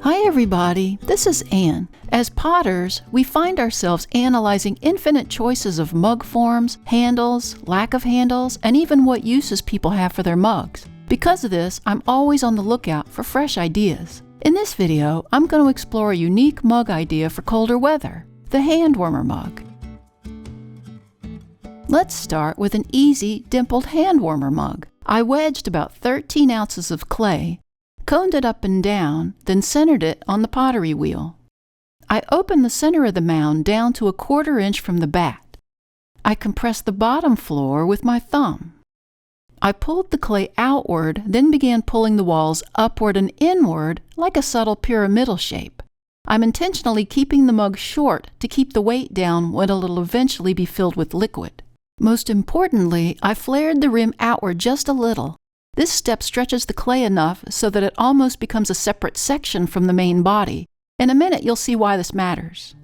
Hi everybody, this is Anne. As potters, we find ourselves analyzing infinite choices of mug forms, handles, lack of handles, and even what uses people have for their mugs. Because of this, I'm always on the lookout for fresh ideas. In this video, I'm going to explore a unique mug idea for colder weather, the hand warmer mug. Let's start with an easy dimpled hand warmer mug. I wedged about 13 ounces of clay, coned it up and down, then centered it on the pottery wheel. I opened the center of the mound down to 1/4 inch from the bat. I compressed the bottom floor with my thumb. I pulled the clay outward, then began pulling the walls upward and inward like a subtle pyramidal shape. I'm intentionally keeping the mug short to keep the weight down when it'll eventually be filled with liquid. Most importantly, I flared the rim outward just a little. This step stretches the clay enough so that it almost becomes a separate section from the main body. In a minute, you'll see why this matters.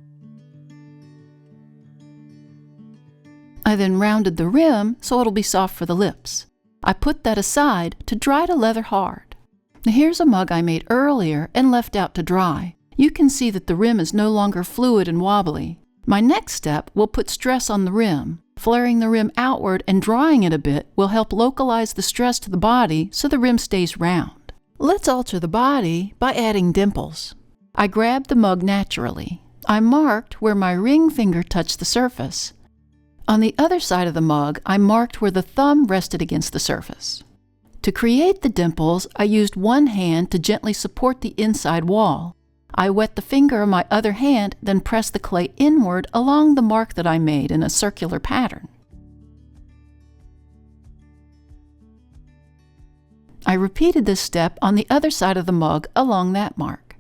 I then rounded the rim so it'll be soft for the lips. I put that aside to dry to leather hard. Now here's a mug I made earlier and left out to dry. You can see that the rim is no longer fluid and wobbly. My next step will put stress on the rim. Flaring the rim outward and drying it a bit will help localize the stress to the body so the rim stays round. Let's alter the body by adding dimples. I grabbed the mug naturally. I marked where my ring finger touched the surface. On the other side of the mug, I marked where the thumb rested against the surface. To create the dimples, I used one hand to gently support the inside wall. I wet the finger of my other hand, then pressed the clay inward along the mark that I made in a circular pattern. I repeated this step on the other side of the mug along that mark.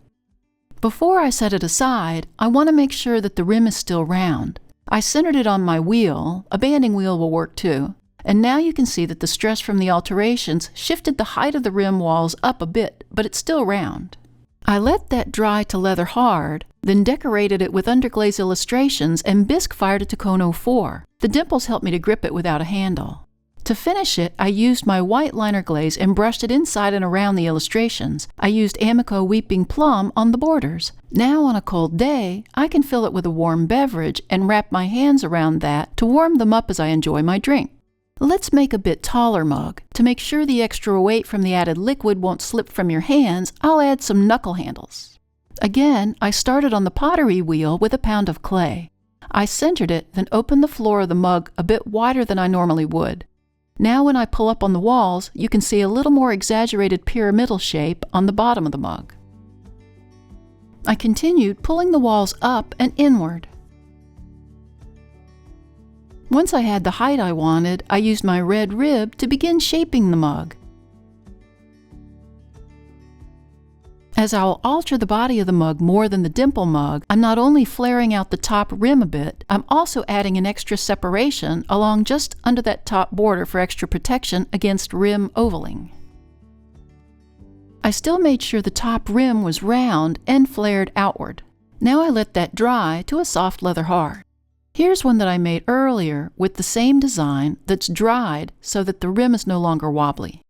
Before I set it aside, I want to make sure that the rim is still round. I centered it on my wheel, a banding wheel will work too, and now you can see that the stress from the alterations shifted the height of the rim walls up a bit, but it's still round. I let that dry to leather hard, then decorated it with underglaze illustrations and bisque fired it to cone 04. The dimples helped me to grip it without a handle. To finish it, I used my white liner glaze and brushed it inside and around the illustrations. I used Amico Weeping Plum on the borders. Now on a cold day, I can fill it with a warm beverage and wrap my hands around that to warm them up as I enjoy my drink. Let's make a bit taller mug. To make sure the extra weight from the added liquid won't slip from your hands, I'll add some knuckle handles. Again, I started on the pottery wheel with a pound of clay. I centered it, then opened the floor of the mug a bit wider than I normally would. Now when I pull up on the walls, you can see a little more exaggerated pyramidal shape on the bottom of the mug. I continued pulling the walls up and inward. Once I had the height I wanted, I used my red rib to begin shaping the mug. As I will alter the body of the mug more than the dimple mug, I'm not only flaring out the top rim a bit, I'm also adding an extra separation along just under that top border for extra protection against rim ovaling. I still made sure the top rim was round and flared outward. Now I let that dry to a soft leather hard. Here's one that I made earlier with the same design that's dried so that the rim is no longer wobbly.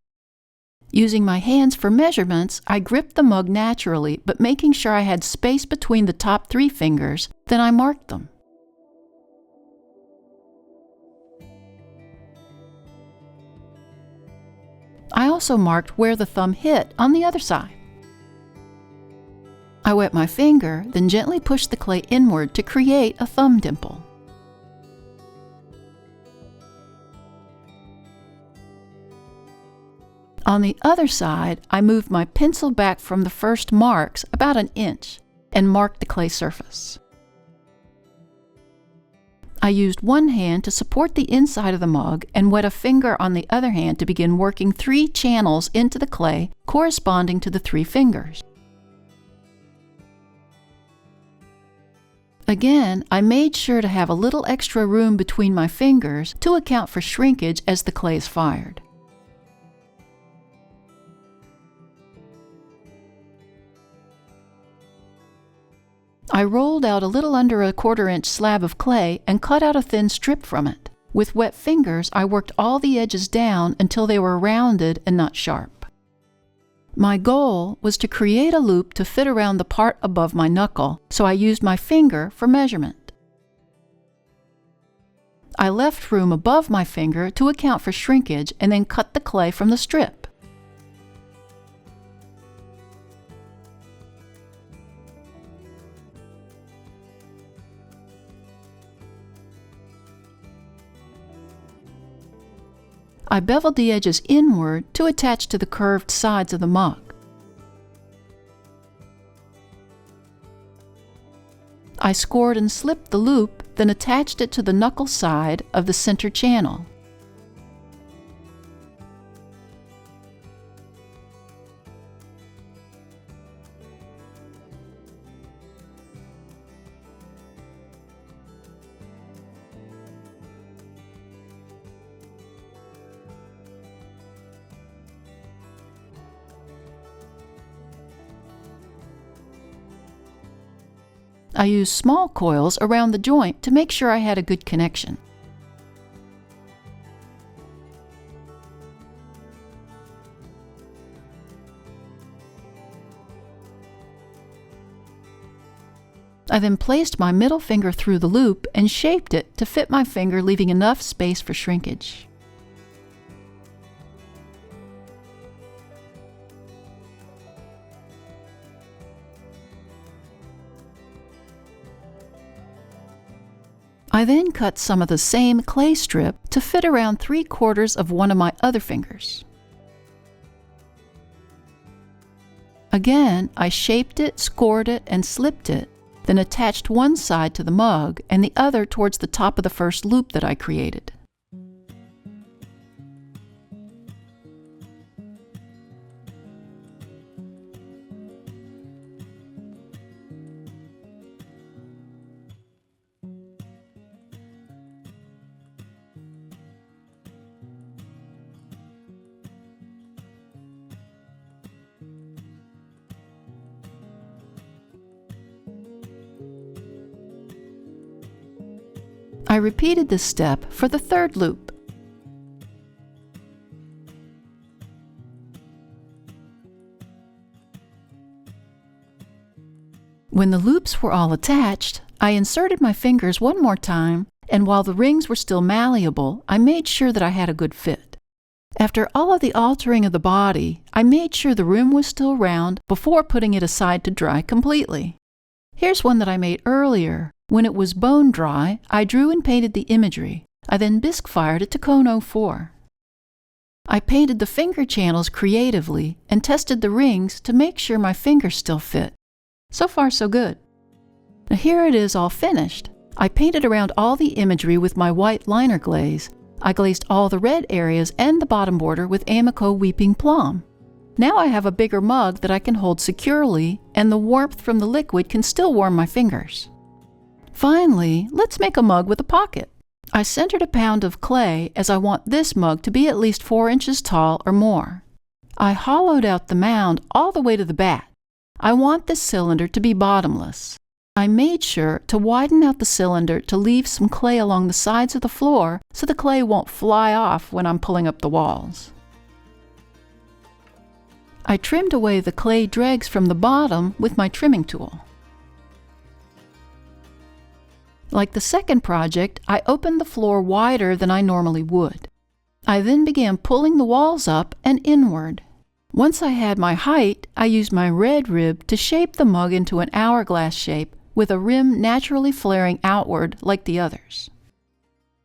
Using my hands for measurements, I gripped the mug naturally, but making sure I had space between the top 3 fingers, then I marked them. I also marked where the thumb hit on the other side. I wet my finger, then gently pushed the clay inward to create a thumb dimple. On the other side, I moved my pencil back from the first marks about 1 inch and marked the clay surface. I used one hand to support the inside of the mug and wet a finger on the other hand to begin working 3 channels into the clay corresponding to the 3 fingers. Again, I made sure to have a little extra room between my fingers to account for shrinkage as the clay is fired. I rolled out a little under 1/4 inch slab of clay and cut out a thin strip from it. With wet fingers, I worked all the edges down until they were rounded and not sharp. My goal was to create a loop to fit around the part above my knuckle, so I used my finger for measurement. I left room above my finger to account for shrinkage and then cut the clay from the strip. I beveled the edges inward to attach to the curved sides of the mug. I scored and slipped the loop, then attached it to the knuckle side of the center channel. I used small coils around the joint to make sure I had a good connection. I then placed my middle finger through the loop and shaped it to fit my finger, leaving enough space for shrinkage. I then cut some of the same clay strip to fit around 3/4 of one of my other fingers. Again, I shaped it, scored it, and slipped it, then attached one side to the mug and the other towards the top of the first loop that I created. I repeated this step for the third loop. When the loops were all attached, I inserted my fingers one more time, and while the rings were still malleable, I made sure that I had a good fit. After all of the altering of the body, I made sure the rim was still round before putting it aside to dry completely. Here's one that I made earlier. When it was bone dry, I drew and painted the imagery. I then bisque fired it to cone 04. I painted the finger channels creatively and tested the rings to make sure my fingers still fit. So far, so good. Now here it is all finished. I painted around all the imagery with my white liner glaze. I glazed all the red areas and the bottom border with Amico Weeping Plum. Now I have a bigger mug that I can hold securely, and the warmth from the liquid can still warm my fingers. Finally, let's make a mug with a pocket. I centered a pound of clay as I want this mug to be at least 4 inches tall or more. I hollowed out the mound all the way to the bat. I want this cylinder to be bottomless. I made sure to widen out the cylinder to leave some clay along the sides of the floor so the clay won't fly off when I'm pulling up the walls. I trimmed away the clay dregs from the bottom with my trimming tool. Like the second project, I opened the floor wider than I normally would. I then began pulling the walls up and inward. Once I had my height, I used my red rib to shape the mug into an hourglass shape with a rim naturally flaring outward like the others.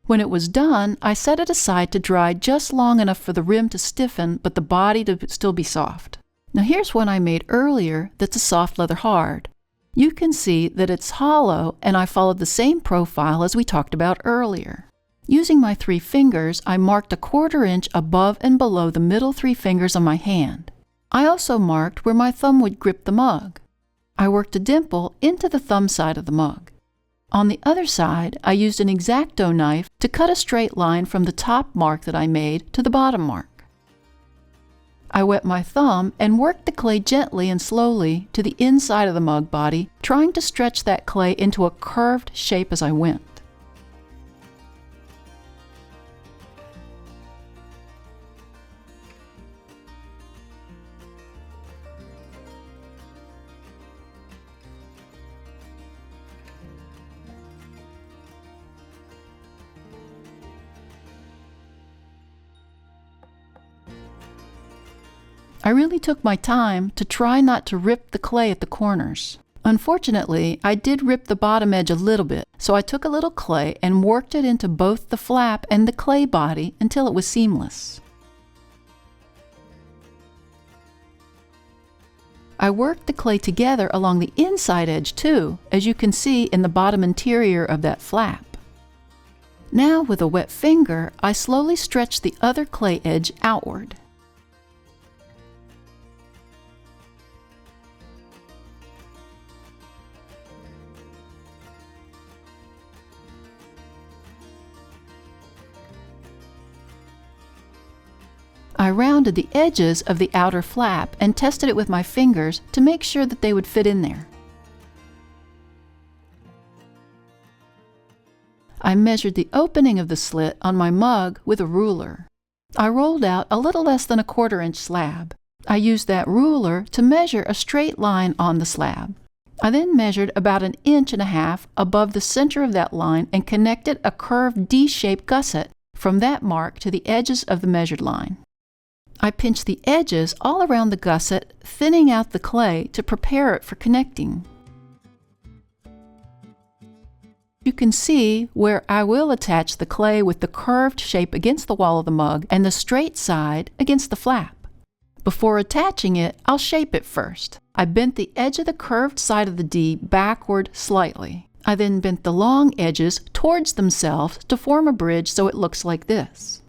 When it was done, I set it aside to dry just long enough for the rim to stiffen but the body to still be soft. Now here's one I made earlier that's a soft leather hard. You can see that it's hollow, and I followed the same profile as we talked about earlier. Using my 3 fingers, I marked a 1/4 inch above and below the middle 3 fingers on my hand. I also marked where my thumb would grip the mug. I worked a dimple into the thumb side of the mug. On the other side, I used an X-Acto knife to cut a straight line from the top mark that I made to the bottom mark. I wet my thumb and worked the clay gently and slowly to the inside of the mug body, trying to stretch that clay into a curved shape as I went. I really took my time to try not to rip the clay at the corners. Unfortunately, I did rip the bottom edge a little bit, so I took a little clay and worked it into both the flap and the clay body until it was seamless. I worked the clay together along the inside edge too, as you can see in the bottom interior of that flap. Now with a wet finger, I slowly stretched the other clay edge outward. I rounded the edges of the outer flap and tested it with my fingers to make sure that they would fit in there. I measured the opening of the slit on my mug with a ruler. I rolled out a little less than a 1/4 inch slab. I used that ruler to measure a straight line on the slab. I then measured about 1.5 inches above the center of that line and connected a curved D-shaped gusset from that mark to the edges of the measured line. I pinched the edges all around the gusset, thinning out the clay to prepare it for connecting. You can see where I will attach the clay with the curved shape against the wall of the mug and the straight side against the flap. Before attaching it, I'll shape it first. I bent the edge of the curved side of the D backward slightly. I then bent the long edges towards themselves to form a bridge so it looks like this.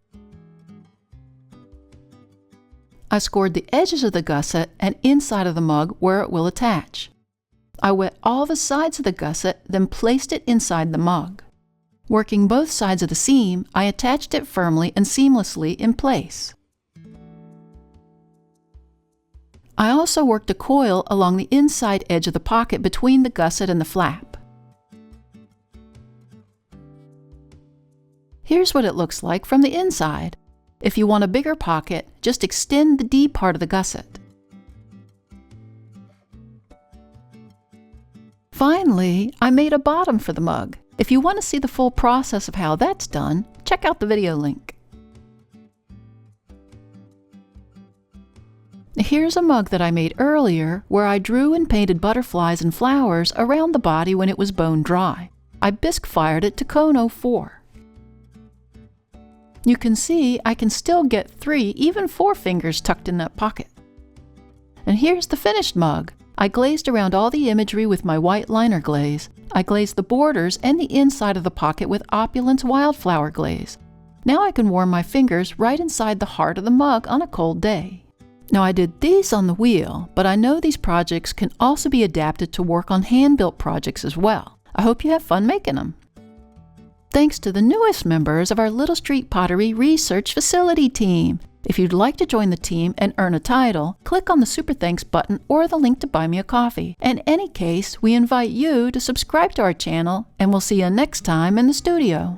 I scored the edges of the gusset and inside of the mug where it will attach. I wet all the sides of the gusset, then placed it inside the mug. Working both sides of the seam, I attached it firmly and seamlessly in place. I also worked a coil along the inside edge of the pocket between the gusset and the flap. Here's what it looks like from the inside. If you want a bigger pocket, just extend the D part of the gusset. Finally, I made a bottom for the mug. If you want to see the full process of how that's done, check out the video link. Here's a mug that I made earlier where I drew and painted butterflies and flowers around the body when it was bone dry. I bisque fired it to cone 04. You can see I can still get 3, even 4 fingers tucked in that pocket. And here's the finished mug. I glazed around all the imagery with my white liner glaze. I glazed the borders and the inside of the pocket with Opulence wildflower glaze. Now I can warm my fingers right inside the heart of the mug on a cold day. Now I did these on the wheel, but I know these projects can also be adapted to work on hand-built projects as well. I hope you have fun making them. Thanks to the newest members of our Little Street Pottery Research Facility team. If you'd like to join the team and earn a title, click on the Super Thanks button or the link to buy me a coffee. In any case, we invite you to subscribe to our channel, and we'll see you next time in the studio.